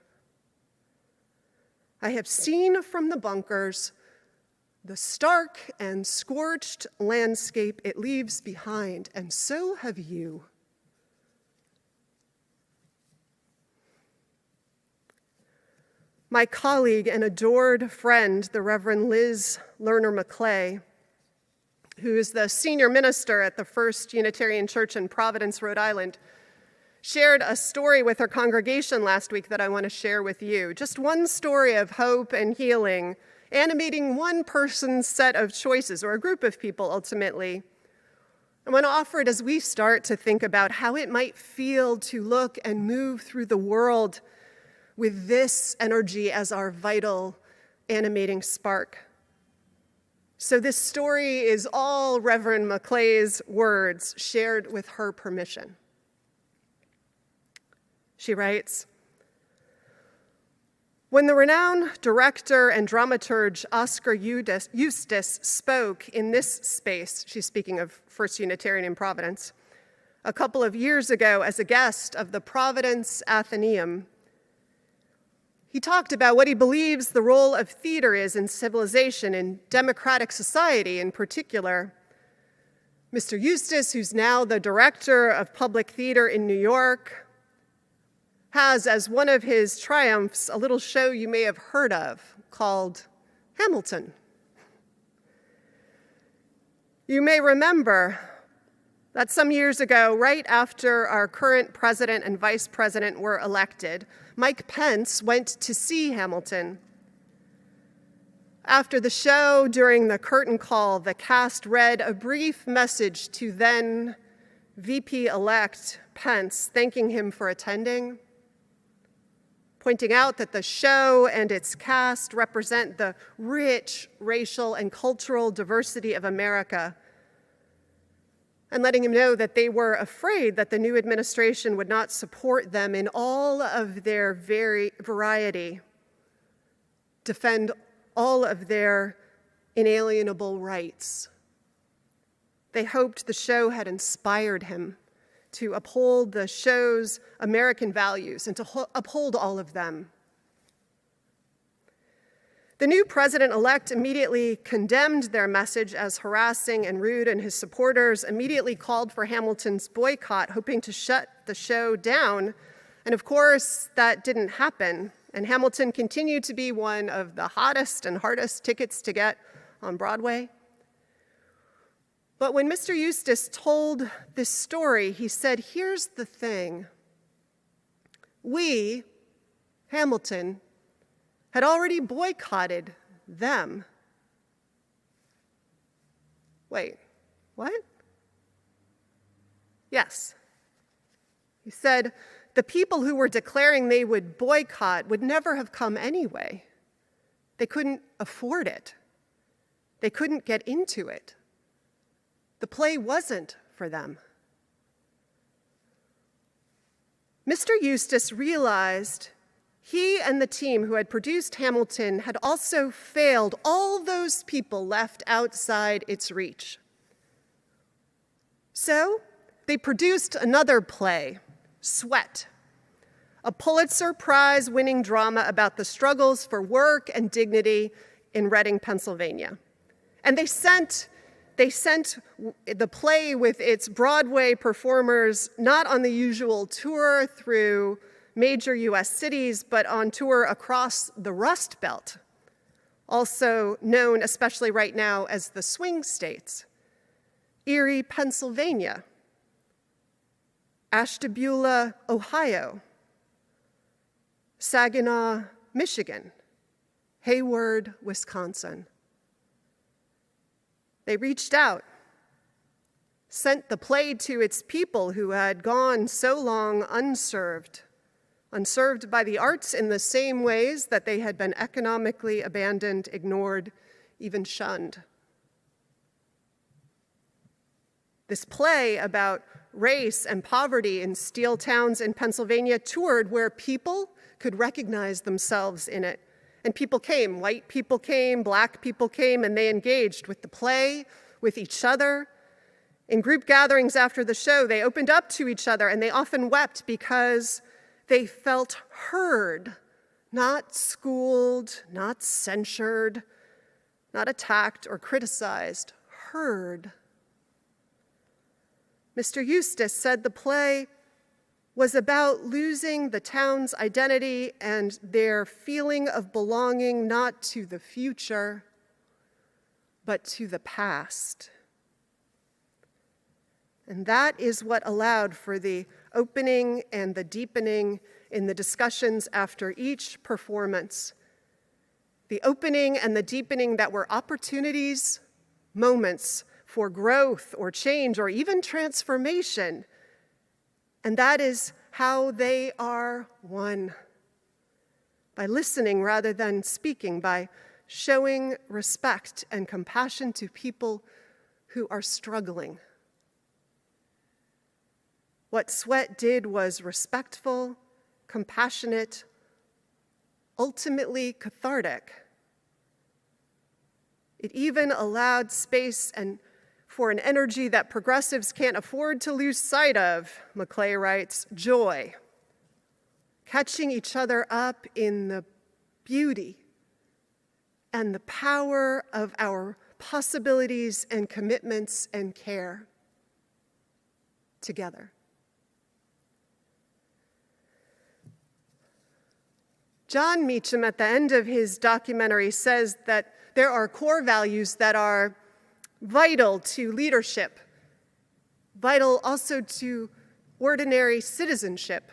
I have seen from the bunkers the stark and scorched landscape it leaves behind, and so have you. My colleague and adored friend, the Reverend Liz Lerner-McClay, who is the senior minister at the First Unitarian Church in Providence, Rhode Island, shared a story with her congregation last week that I want to share with you. Just one story of hope and healing, animating one person's set of choices, or a group of people ultimately. I want to offer it as we start to think about how it might feel to look and move through the world with this energy as our vital animating spark. So this story is all Reverend McClay's words shared with her permission. She writes, "When the renowned director and dramaturge Oscar Eustis spoke in this space," she's speaking of First Unitarian in Providence, "a couple of years ago as a guest of the Providence Athenaeum, He talked about what he believes the role of theater is in civilization, in democratic society in particular. Mr. Eustace, who's now the director of public theater in New York, has as one of his triumphs a little show you may have heard of called Hamilton. You may remember that some years ago, right after our current president and vice president were elected, Mike Pence went to see Hamilton. After the show, during the curtain call, the cast read a brief message to then VP-elect Pence, thanking him for attending, pointing out that the show and its cast represent the rich racial and cultural diversity of America, and letting him know that they were afraid that the new administration would not support them in all of their variety, defend all of their inalienable rights. They hoped the show had inspired him to uphold the show's American values and to uphold all of them. The new president-elect immediately condemned their message as harassing and rude, and his supporters immediately called for Hamilton's boycott, hoping to shut the show down. And of course, that didn't happen. And Hamilton continued to be one of the hottest and hardest tickets to get on Broadway. But when Mr. Eustace told this story, he said, here's the thing. We, Hamilton, had already boycotted them. Wait, what? Yes. He said, the people who were declaring they would boycott would never have come anyway. They couldn't afford it. They couldn't get into it. The play wasn't for them. Mr. Eustace realized he and the team who had produced Hamilton had also failed all those people left outside its reach. So they produced another play, Sweat, a Pulitzer Prize-winning drama about the struggles for work and dignity in Reading, Pennsylvania. And they sent the play with its Broadway performers not on the usual tour through major U.S. cities, but on tour across the Rust Belt, also known, especially right now, as the swing states. Erie, Pennsylvania, Ashtabula, Ohio, Saginaw, Michigan, Hayward, Wisconsin. They reached out, sent the play to its people who had gone so long unserved by the arts in the same ways that they had been economically abandoned, ignored, even shunned. This play about race and poverty in steel towns in Pennsylvania toured where people could recognize themselves in it. And people came, white people came, black people came, and they engaged with the play, with each other. In group gatherings after the show, they opened up to each other, and they often wept because they felt heard, not schooled, not censured, not attacked or criticized, heard. Mr. Eustace said the play was about losing the town's identity and their feeling of belonging not to the future, but to the past. And that is what allowed for the opening and the deepening in the discussions after each performance. The opening and the deepening that were opportunities, moments for growth or change or even transformation. And that is how they are one. By listening rather than speaking, by showing respect and compassion to people who are struggling. What Sweat did was respectful, compassionate, ultimately cathartic. It even allowed space for an energy that progressives can't afford to lose sight of, Maclay writes, joy. Catching each other up in the beauty, and the power of our possibilities and commitments and care together. John Meacham, at the end of his documentary, says that there are core values that are vital to leadership, vital also to ordinary citizenship.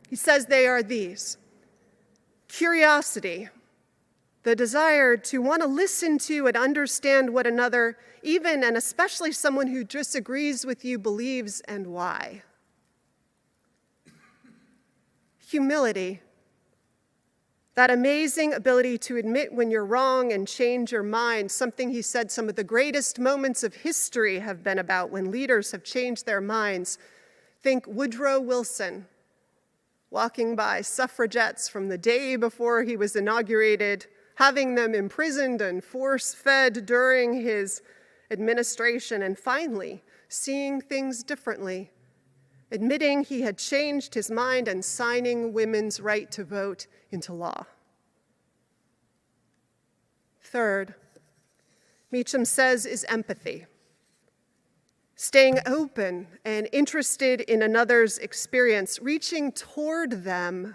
He says they are these: curiosity, the desire to want to listen to and understand what another, even and especially someone who disagrees with you, believes and why. Humility, that amazing ability to admit when you're wrong and change your mind, something he said some of the greatest moments of history have been about when leaders have changed their minds. Think Woodrow Wilson, walking by suffragettes from the day before he was inaugurated, having them imprisoned and force-fed during his administration, and finally seeing things differently, admitting he had changed his mind and signing women's right to vote into law. Third, Meacham says, is empathy. Staying open and interested in another's experience, reaching toward them,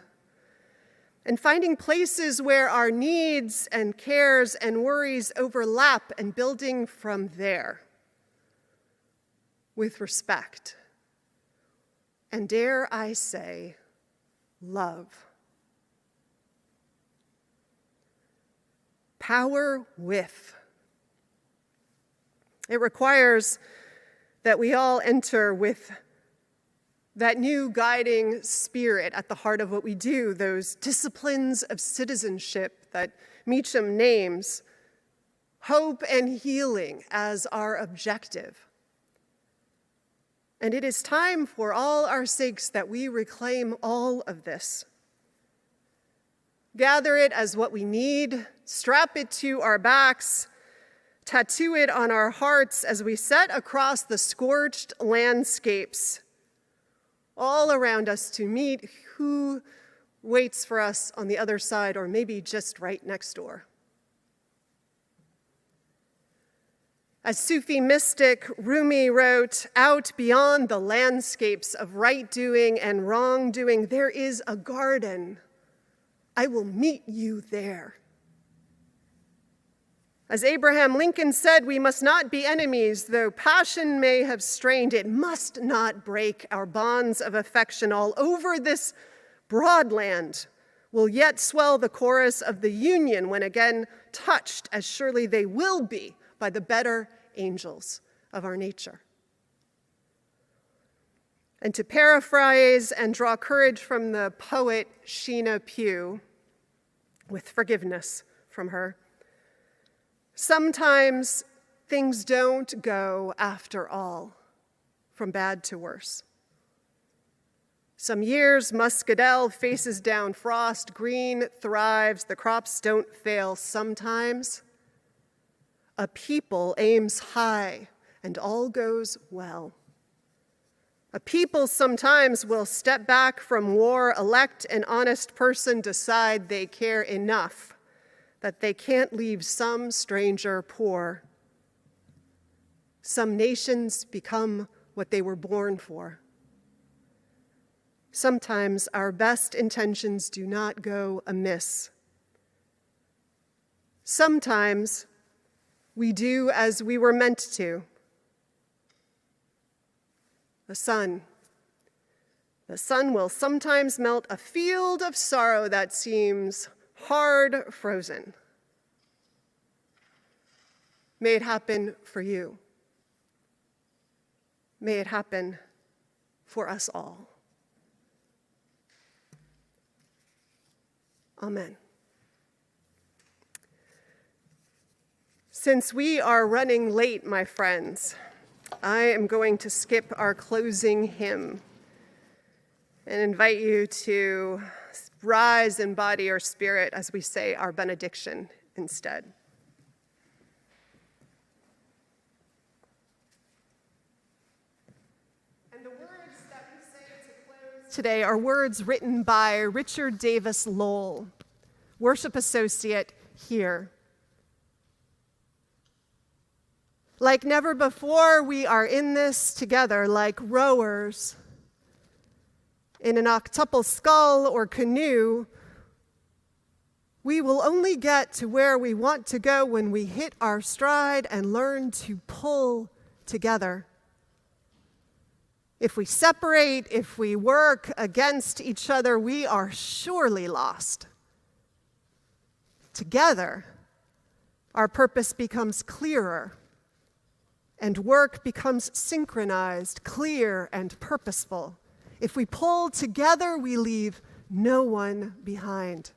and finding places where our needs and cares and worries overlap and building from there with respect. And dare I say, love. Power with. It requires that we all enter with that new guiding spirit at the heart of what we do, those disciplines of citizenship that Meacham names, hope and healing as our objective. And it is time for all our sakes that we reclaim all of this. Gather it as what we need, strap it to our backs, tattoo it on our hearts as we set across the scorched landscapes all around us to meet who waits for us on the other side, or maybe just right next door. As Sufi mystic Rumi wrote, out beyond the landscapes of right-doing and wrong-doing, there is a garden. I will meet you there. As Abraham Lincoln said, we must not be enemies, though passion may have strained. It must not break our bonds of affection. All over this broad land will yet swell the chorus of the union when again touched, as surely they will be, by the better angels of our nature. And to paraphrase and draw courage from the poet Sheena Pugh, with forgiveness from her, sometimes things don't go, after all, from bad to worse. Some years, muscadel faces down frost, green thrives, the crops don't fail. Sometimes, a people aims high, and all goes well. A people sometimes will step back from war, elect an honest person, decide they care enough that they can't leave some stranger poor. Some nations become what they were born for. Sometimes our best intentions do not go amiss. Sometimes we do as we were meant to. The sun will sometimes melt a field of sorrow that seems hard frozen. May it happen for you. May it happen for us all. Amen. Since we are running late, my friends, I am going to skip our closing hymn and invite you to rise in body or spirit as we say our benediction instead. And the words that we say to close today are words written by Richard Davis Lowell, worship associate here. Like never before, we are in this together, like rowers in an octuple scull or canoe. We will only get to where we want to go when we hit our stride and learn to pull together. If we separate, if we work against each other, we are surely lost. Together, our purpose becomes clearer, and work becomes synchronized, clear, and purposeful. If we pull together, we leave no one behind.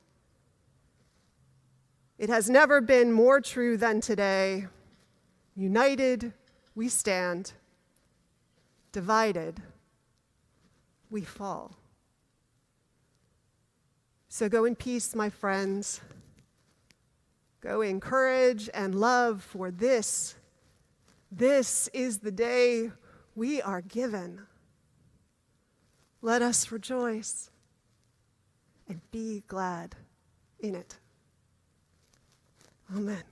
It has never been more true than today. United, we stand. Divided, we fall. So go in peace, my friends. Go in courage and love, for this is the day we are given. Let us rejoice and be glad in it. Amen.